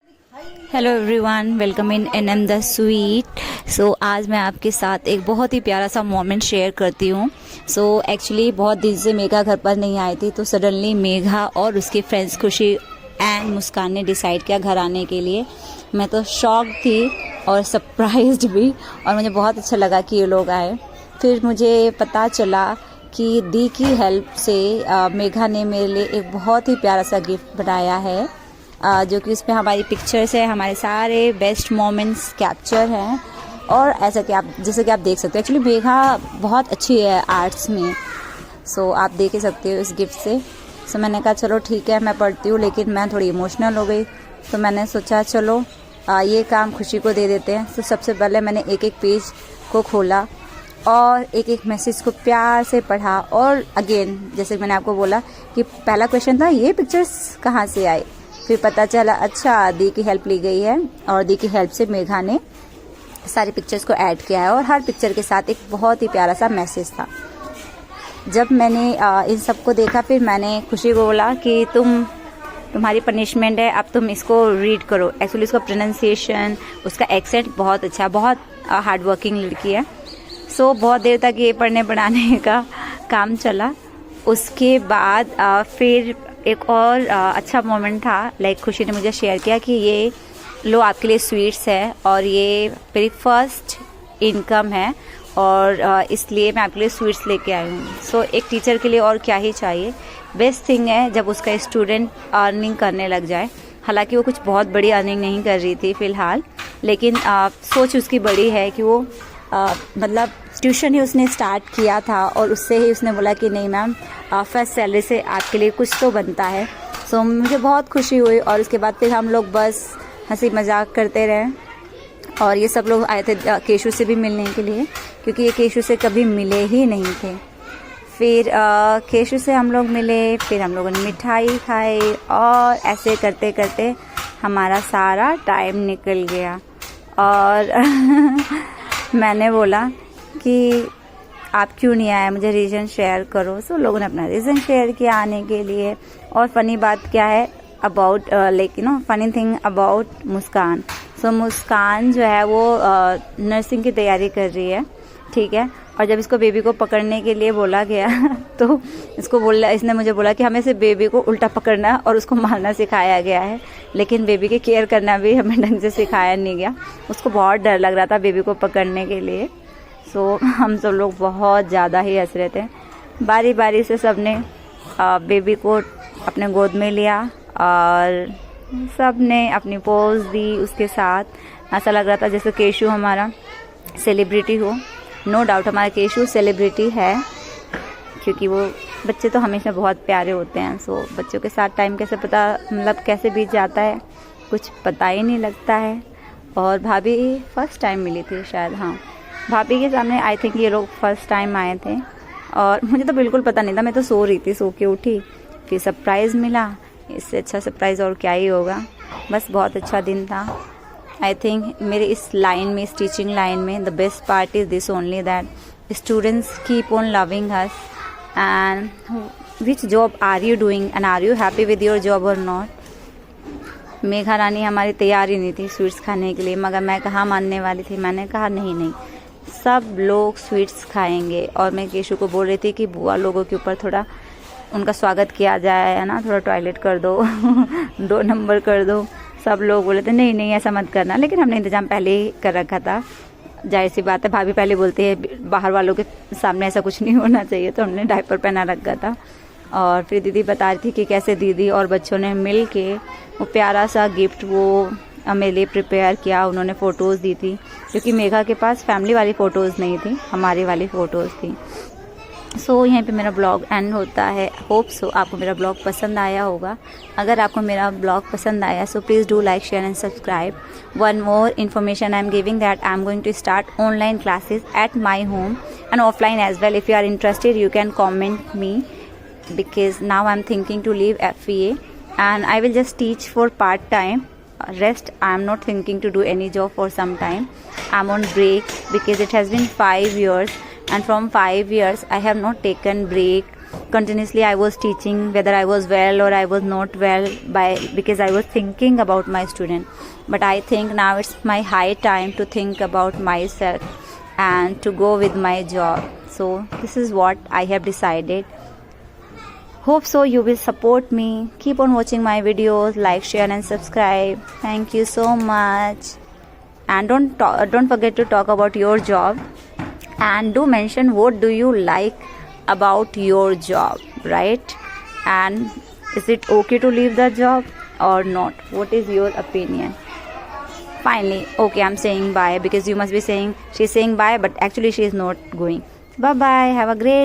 Hello everyone, welcome in NM the sweet. So आज मैं आपके साथ एक बहुत ही प्यारा सा मोमेंट शेयर करती हूँ। सो एक्चुअली बहुत दिन से मेघा घर पर नहीं आई थी, तो सडनली मेघा और उसकी फ्रेंड्स खुशी एंड मुस्कान ने डिसाइड किया घर आने के लिए। मैं तो शॉक थी और सरप्राइज्ड भी, और मुझे बहुत अच्छा लगा कि ये लोग आए। फिर मुझे पता चला कि दी की हेल्प से मेघा ने मेरे लिए एक बहुत ही प्यारा सा गिफ्ट बनाया है, जो कि उसमें हमारी पिक्चर्स है, हमारे सारे बेस्ट मोमेंट्स कैप्चर हैं। और ऐसा कि आप जैसे कि आप देख सकते हो, एक्चुअली मेघा बहुत अच्छी है आर्ट्स में। सो आप देख ही सकते हो इस गिफ्ट से। सो मैंने कहा चलो ठीक है, मैं पढ़ती हूँ, लेकिन मैं थोड़ी इमोशनल हो गई, तो मैंने सोचा चलो ये काम खुशी को दे देते हैं। तो सबसे पहले मैंने एक एक पेज को खोला और एक एक मैसेज को प्यार से पढ़ा। और अगेन जैसे मैंने आपको बोला कि पहला क्वेश्चन था ये पिक्चर्स कहाँ से आई, फिर पता चला अच्छा दी की हेल्प ली गई है, और दी की हेल्प से मेघा ने सारी पिक्चर्स को ऐड किया है, और हर पिक्चर के साथ एक बहुत ही प्यारा सा मैसेज था। जब मैंने इन सब को देखा, फिर मैंने खुशी को बोला कि तुम्हारी पनिशमेंट है, अब तुम इसको रीड करो। एक्चुअली उसका प्रोनाउंसिएशन, उसका एक्सेंट बहुत अच्छा, बहुत हार्ड वर्किंग लड़की है। सो बहुत देर तक ये पढ़ने पढ़ाने का काम चला। उसके बाद फिर एक और अच्छा मोमेंट था, लाइक खुशी ने मुझे शेयर किया कि ये लो आपके लिए स्वीट्स है, और ये मेरी फर्स्ट इनकम है, और इसलिए मैं आपके लिए स्वीट्स लेके आई हूँ। सो एक टीचर के लिए और क्या ही चाहिए। बेस्ट थिंग है जब उसका स्टूडेंट अर्निंग करने लग जाए। हालांकि वो कुछ बहुत बड़ी अर्निंग नहीं कर रही थी फ़िलहाल, लेकिन सोच उसकी बड़ी है कि वो मतलब ट्यूशन ही उसने स्टार्ट किया था, और उससे ही उसने बोला कि नहीं मैम, फर्स्ट सैलरी से आपके लिए कुछ तो बनता है। सो मुझे बहुत खुशी हुई। और उसके बाद फिर हम लोग बस हंसी मजाक करते रहे, और ये सब लोग आए थे केशु से भी मिलने के लिए, क्योंकि ये केशु से कभी मिले ही नहीं थे। फिर केशु से हम लोग मिले, फिर हम लोगों ने मिठाई खाई, और ऐसे करते करते हमारा सारा टाइम निकल गया। और मैंने बोला कि आप क्यों नहीं आए, मुझे रीज़न शेयर करो। सो लोगों ने अपना रीज़न शेयर किया आने के लिए। और फ़नी बात क्या है अबाउट फ़नी थिंग अबाउट मुस्कान। सो मुस्कान जो है वो नर्सिंग की तैयारी कर रही है, ठीक है। और जब इसको बेबी को पकड़ने के लिए बोला गया तो इसने मुझे बोला कि हमें से बेबी को उल्टा पकड़ना और उसको मारना सिखाया गया है, लेकिन बेबी की केयर करना भी हमें ढंग से सिखाया नहीं गया। उसको बहुत डर लग रहा था बेबी को पकड़ने के लिए। सो हम सब लोग बहुत ज़्यादा ही हंस रहे थे। बारी बारी से सब ने बेबी को अपने गोद में लिया, और सब ने अपनी पोज दी उसके साथ। ऐसा लग रहा था जैसे केशु हमारा सेलिब्रिटी हो। नो डाउट हमारा केशु सेलिब्रिटी है, क्योंकि वो बच्चे तो हमेशा बहुत प्यारे होते हैं। सो बच्चों के साथ टाइम कैसे बीत जाता है कुछ पता ही नहीं लगता है। और भाभी फर्स्ट टाइम मिली थी शायद, हाँ भाभी के सामने आई थिंक ये लोग फर्स्ट टाइम आए थे, और मुझे तो बिल्कुल पता नहीं था, मैं तो सो रही थी, सो के उठी, फिर सरप्राइज़ मिला। इससे अच्छा सरप्राइज़ और क्या ही होगा। बस बहुत अच्छा दिन था। आई थिंक मेरे इस लाइन में, इस टीचिंग लाइन में, the best part is this only that students keep on loving us. And which job are you doing and are you happy with your job और नॉट। मेघा रानी हमारी तैयार ही नहीं थी स्वीट्स खाने के लिए, मगर मैं कहाँ मानने वाली थी। मैंने कहा नहीं, सब लोग स्वीट्स खाएंगे। और मैं केशु को बोल रही थी कि बुआ लोगों के ऊपर थोड़ा उनका स्वागत किया जाए, है ना, थोड़ा टॉयलेट कर दो 2 नंबर कर दो। सब लोग बोले थे नहीं ऐसा मत करना, लेकिन हमने इंतज़ाम पहले ही कर रखा था। जाहिर सी बात है, भाभी पहले बोलते हैं बाहर वालों के सामने ऐसा कुछ नहीं होना चाहिए, तो हमने डायपर पहना रखा था। और फिर दीदी बता रही थी कि कैसे दीदी और बच्चों ने मिल के वो प्यारा सा गिफ्ट वो मेरे लिए प्रिपेयर किया। उन्होंने फ़ोटोज़ दी थी, क्योंकि मेघा के पास फैमिली वाली फ़ोटोज़ नहीं थी, हमारी वाली फ़ोटोज़ थी। सो यहीं पे मेरा ब्लॉग एंड होता है। होप सो आपको मेरा ब्लॉग पसंद आया होगा। अगर आपको मेरा ब्लॉग पसंद आया, so please do like, share and subscribe. One more information I am giving that I am going to start online classes at my home and offline as well. If you are interested, you can comment me, because now I am thinking to leave FEA and I will just teach for part time. Rest I am not thinking to do any job for some time. I am on break because it has been 5 years, and from 5 years I have not taken break continuously I was teaching, whether I was well or I was not well, because I was thinking about my student. But I think now it's my high time to think about myself and to go with my job. So this is what I have decided. Hope so you will support me. Keep on watching my videos, like, share and subscribe. Thank you so much. And don't forget to talk about your job, and do mention what do you like about your job, right? And is it okay to leave the job or not? What is your opinion? Finally, okay, I'm saying bye, because you must be saying she's saying bye, but actually she is not going. Bye bye, have a great